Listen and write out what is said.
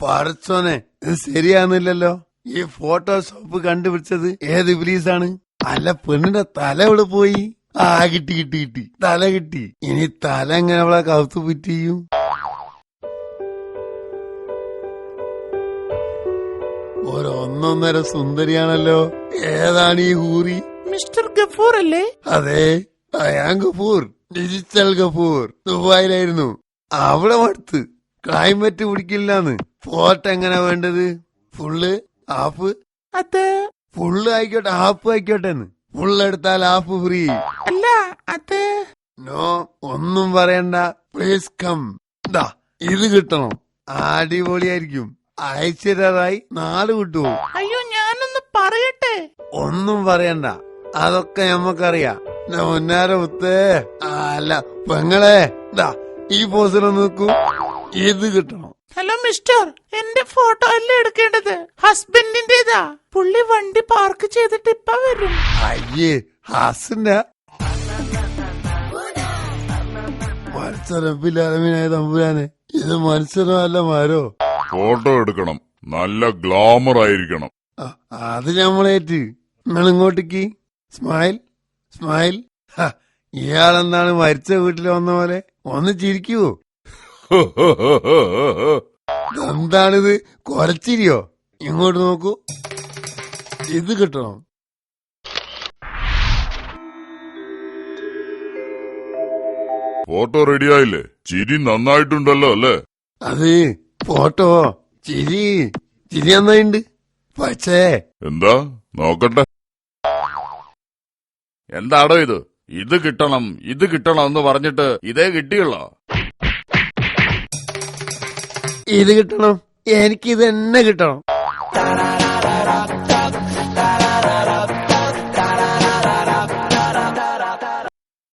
പറച്ചോനെ, ഇത് ശരിയാന്നില്ലല്ലോ. ഈ ഫോട്ടോഷോപ്പ് കണ്ടുപിടിച്ചത് ഏത് ഇബ്ലീസാണ്? അല്ല, പെണ്ണിന്റെ തല എവിടെ പോയി? ആ, കിട്ടി കിട്ടി കിട്ടി, തല കിട്ടി. ഇനി തല എങ്ങനെ അവളെ കവുത്ത് പിറ്റിയും? ഒന്നൊന്നര സുന്ദരിയാണല്ലോ. ഏതാണ് ഈ ഹൂറി? മിസ്റ്റർ ഗഫൂർ അല്ലേ? അതെ, ഞാൻ ഗഫൂർ, ഡിജിറ്റൽ ഗഫൂർ. ദുബായിലായിരുന്നു. അവിടെ മടുത്ത് ക്ലൈമറ്റ് പിടിക്കില്ലാന്ന്. ഫോട്ടോ എങ്ങനെ വേണ്ടത്? Full, half? അത് ഫുള്ള് ആയിക്കോട്ടെ, ഹാഫ് ആയിക്കോട്ടെന്ന്. ഫുള്ള് എടുത്താൽ ഹാഫ് ഫ്രീ. അല്ല, അത് നോ, ഒന്നും പറയണ്ട. Please come. ദാ ഇത് കിട്ടണം. അടിപൊളിയായിരിക്കും. ഐശ്വര്യറായി 4 കിട്ടുമോ? അയ്യോ, ഞാനൊന്ന് പറയട്ടെ. ഒന്നും പറയണ്ട, അതൊക്കെ ഞമ്മക്കറിയാം. മുന്നാരെ മുത്തേ. അല്ല പെങ്ങളെ, ദാ ഈ പോസിലൊന്ന് നോക്കൂ. ഇത് കിട്ടണം. ഹലോ മിസ്റ്റർ, എന്റെ ഫോട്ടോ അല്ലേ എടുക്കേണ്ടത്? ഹസ്ബൻഡിന്റേതാ. പുള്ളി വണ്ടി പാർക്ക് ചെയ്തിട്ട് ഇപ്പ വരും. അയ്യേ, ഹസിന്റെ മത്സരപ്പില്ലാരമീനായ തമ്പുരാനെ, ഇത് മത്സരമല്ല മാരോ. ഫോട്ടോ എടുക്കണം, നല്ല ഗ്ലാമർ ആയിരിക്കണം. അത് ഞമ്മളേറ്റ്. നിങ്ങൾ ഇങ്ങോട്ടേക്ക്. Smile smile. ഇയാളെന്താണ് മരിച്ച വീട്ടിൽ വന്ന പോലെ? ഒന്ന് ചിരിക്കുവോ? എന്താണിത്, കൊരച്ചിരിയോ? ഇങ്ങോട്ട് നോക്കൂ. ഇത് കിട്ടണം. ഫോട്ടോ റെഡിയായില്ലേ? ചിരി നന്നായിട്ടുണ്ടല്ലോ അല്ലേ? അത് ഫോട്ടോ ചിരി നന്നായിണ്ട്. പക്ഷേ എന്താ നോക്കട്ടെ. എന്താടോ ഇത്? ഇത് കിട്ടണം, ഇത് കിട്ടണം എന്ന് പറഞ്ഞിട്ട് ഇതേ കിട്ടിയുള്ളോ? ഇത് കിട്ടണം. എനിക്കിത് തന്നെ കിട്ടണം.